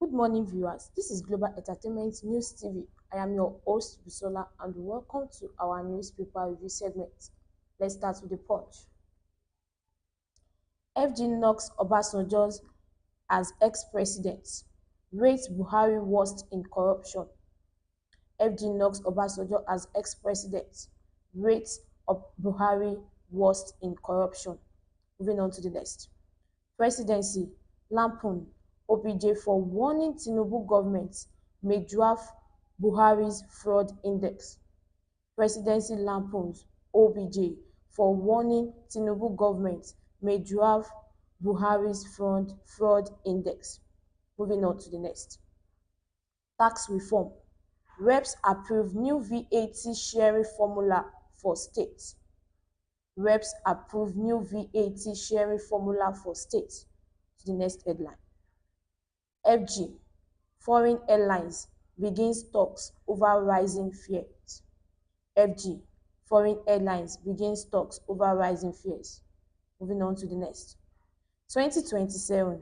Good morning, viewers. This is Global Entertainment News TV. I am your host, Bisola, and welcome to our newspaper review segment. Let's start with the Punch. FG knocks Obasanjo as ex-president. Rates Buhari worst in corruption. FG knocks Obasanjo as ex-president. Rates of Buhari worst in corruption. Moving on to the next. Presidency lampoon OBJ for warning Tinubu government may draft Buhari's fraud index. Presidency lampoons OBJ for warning Tinubu government may draft Buhari's fraud index. Moving on to the next. Tax reform. Reps approve new VAT sharing formula for states. Reps approve new VAT sharing formula for states. To the next headline. FG, foreign airlines begins talks over rising fares. FG, foreign airlines begins talks over rising fares. Moving on to the next. 2027,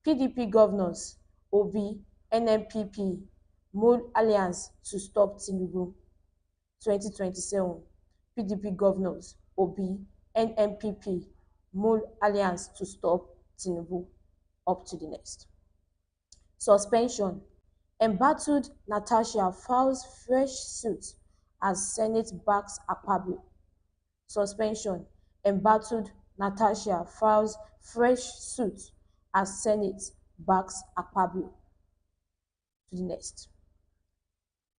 PDP governors, Obi, NNPP, mold alliance to stop Tinubu. 2027, PDP governors, Obi, NNPP, mold alliance to stop Tinubu. Up to the next. Suspension. Embattled Natasha files fresh suit as Senate backs Akpabio. Suspension. Embattled Natasha files fresh suit as Senate backs Akpabio. To the next.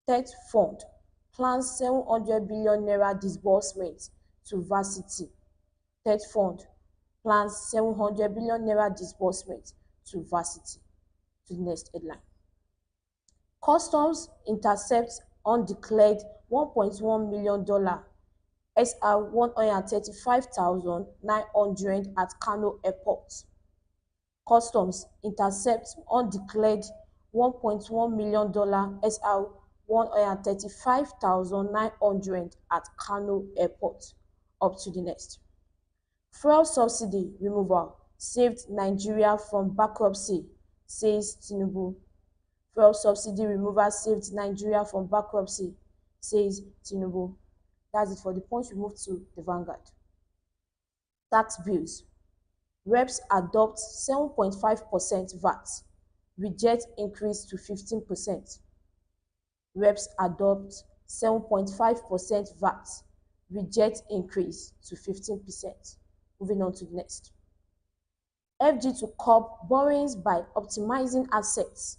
Tech Fund plans 700 billion naira disbursement to varsity. Tech Fund plans 700 billion naira disbursement to varsity. To the next headline. Customs intercepts undeclared $1.1 million SR 135,900 at Kano Airport. Customs intercepts undeclared $1.1 million SR 135,900 at Kano Airport. Up to the next. Fuel subsidy removal saved Nigeria from bankruptcy, says Tinubu. Fuel subsidy removal saved Nigeria from bankruptcy, says Tinubu. That's it for the Punch. We move to the Vanguard. Tax bills. Reps adopt 7.5% VAT. Reject increase to 15%. Reps adopt 7.5% VAT. Reject increase to 15%. Moving on to the next. FG to curb borrowings by optimizing assets.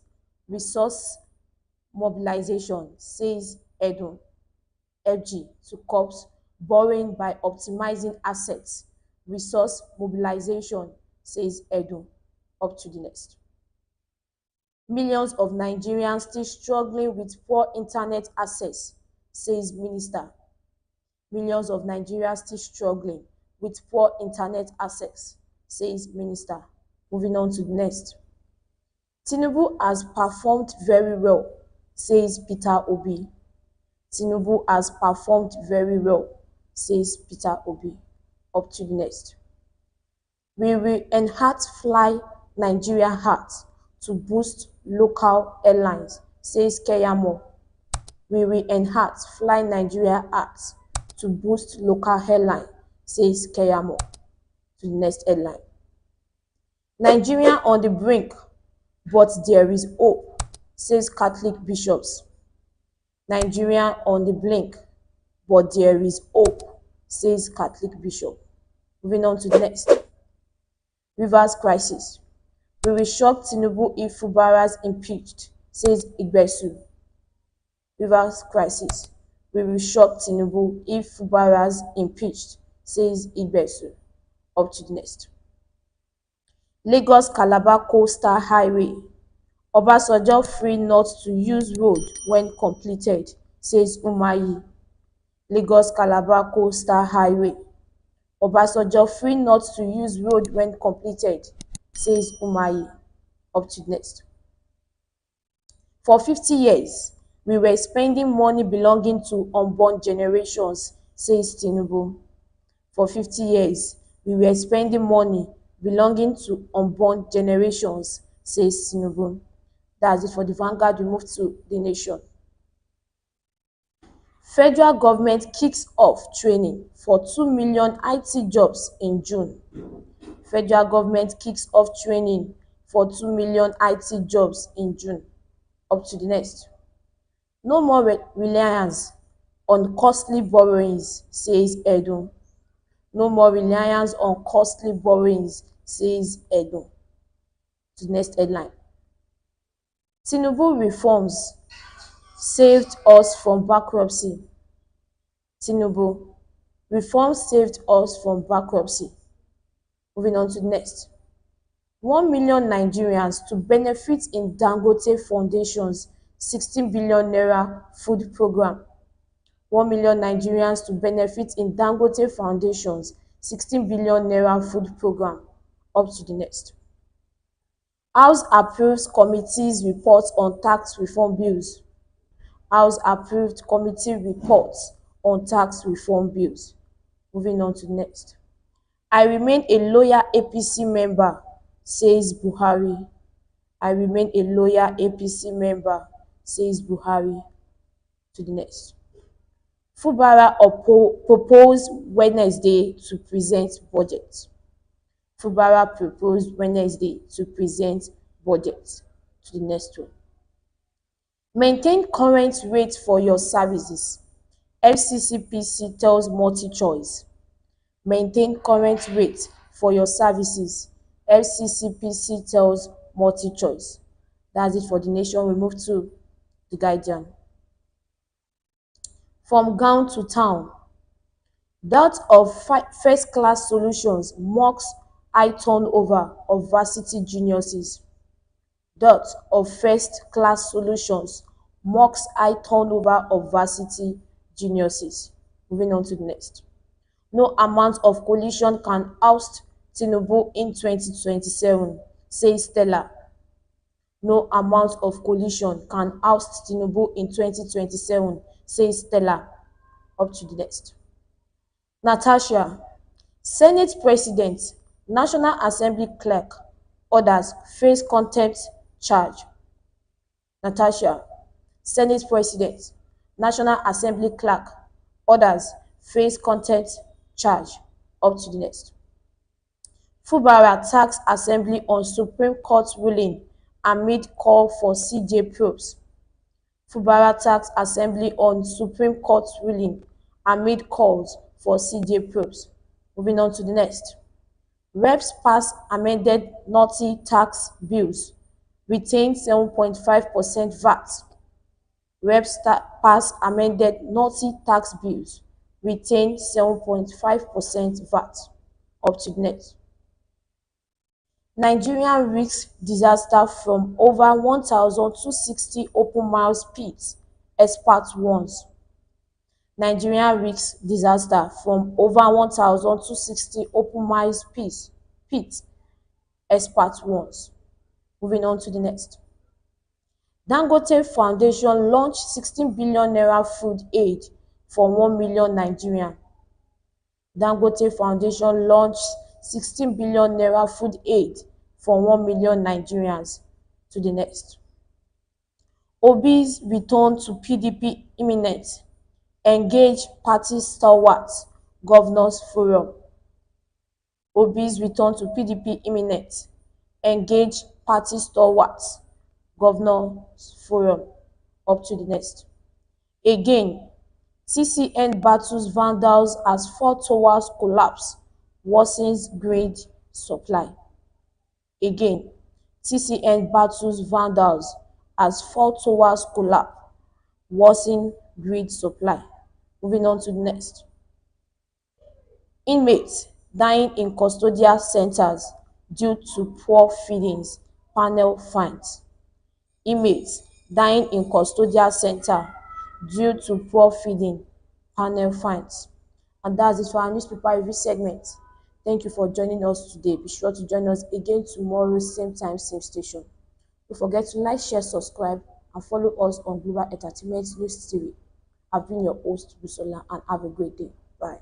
Resource mobilization, says Edun. FG to curb borrowing by optimizing assets. Resource mobilization, says Edun. Up to the next. Millions of Nigerians still struggling with poor internet access, says Minister. Millions of Nigerians still struggling with poor internet access, says Minister. Moving on to the next. Tinubu has performed very well, says Peter Obi. Tinubu has performed very well, says Peter Obi. Up to the next. We will enhance Fly Nigeria Heart to boost local airlines, says Keyamo. We will enhance Fly Nigeria Heart to boost local airline, says Keyamo. To the next headline. Nigeria on the brink, but there is hope, says Catholic bishops. Nigeria on the brink, but there is hope, says Catholic bishop. Moving on to the next. Rivers crisis. We will shock Tinubu if Fubara's impeached, says Igbesu. Rivers crisis. We will shock Tinubu if Fubara's impeached, says Igbesu. Up to the next. Lagos Calabar Coastal Highway. Obasanjo free not to use road when completed, says Umahi. Lagos Calabar Coastal Highway. Obasanjo free not to use road when completed, says Umahi. Up to the next. For 50 years, we were spending money belonging to unborn generations, says Tinubu. For 50 years, we were spending money belonging to unborn generations, says Tinubu. That's it for the Vanguard. We move to the Nation. Federal government kicks off training for 2 million IT jobs in June. Federal government kicks off training for 2 million IT jobs in June. Up to the next. No more reliance on costly borrowings, says Edo. No more reliance on costly borrowings, says Edo. To the next headline. Tinubu reforms saved us from bankruptcy. Tinubu reforms saved us from bankruptcy. Moving on to the next. 1 million Nigerians to benefit in Dangote Foundation's 16 billion naira food program. 1 million Nigerians to benefit in Dangote Foundation's 16 billion naira food program. Up to the next. House approves committee's reports on tax reform bills. House approved committee reports on tax reform bills. Moving on to the next. I remain a loyal APC member, says Buhari. I remain a loyal APC member, says Buhari. To the next. Fubara proposed Wednesday to present budget. Fubara proposed Wednesday to present budget. To the next one. Maintain current rate for your services. FCCPC tells MultiChoice. Maintain current rate for your services. FCCPC tells MultiChoice. That's it for the Nation. We move to the Guardian. From gown to town. Doubt of first-class solutions mocks high turnover of varsity geniuses. Doubt of first-class solutions mocks high turnover of varsity geniuses. Moving on to the next. No amount of coalition can oust Tinubu in 2027, says Stella. No amount of coalition can oust Tinubu in 2027, says Stella. Up to the next. Natasha, Senate President, National Assembly Clerk, orders face contempt charge. Natasha, Senate President, National Assembly Clerk, orders face contempt charge. Up to the next. Fubara attacks Assembly on Supreme Court ruling amid call for CJ probes. Fubara attacks Assembly on Supreme Court ruling amid calls for CJ probes. Moving on to the next. Reps pass amended naughty tax bills, retain 7.5% VAT. Reps pass amended naughty tax bills, retain 7.5% VAT. Up to the next. Nigeria risks disaster from over 1,260 open miles pits, expert warns. Nigeria risks disaster from over 1,260 open miles pits, expert warns. Moving on to the next. Dangote Foundation launched 16 billion naira food aid for 1 million Nigerians. Dangote Foundation launched 16 billion naira food aid for 1 million Nigerians. To the next. Obi's return to PDP imminent. Engage party stalwarts, Governors Forum. Obi's return to PDP imminent. Engage party stalwarts, Governors Forum. Up to the next. Again, TCN battles vandals as Four Towers collapse, worsens grid supply. Again, TCN battles vandals as Four Towers collapse, worsen grid supply. Moving on to the next. Inmates dying in custodial centers due to poor feedings, panel finds. Inmates dying in custodial center due to poor feeding, panel finds. And that's it for our newspaper review segment. Thank you for joining us today. Be sure to join us again tomorrow, same time, same station. Don't forget to like, share, subscribe, and follow us on Global Entertainment News TV. I've been your host, Busola, and have a great day. Bye.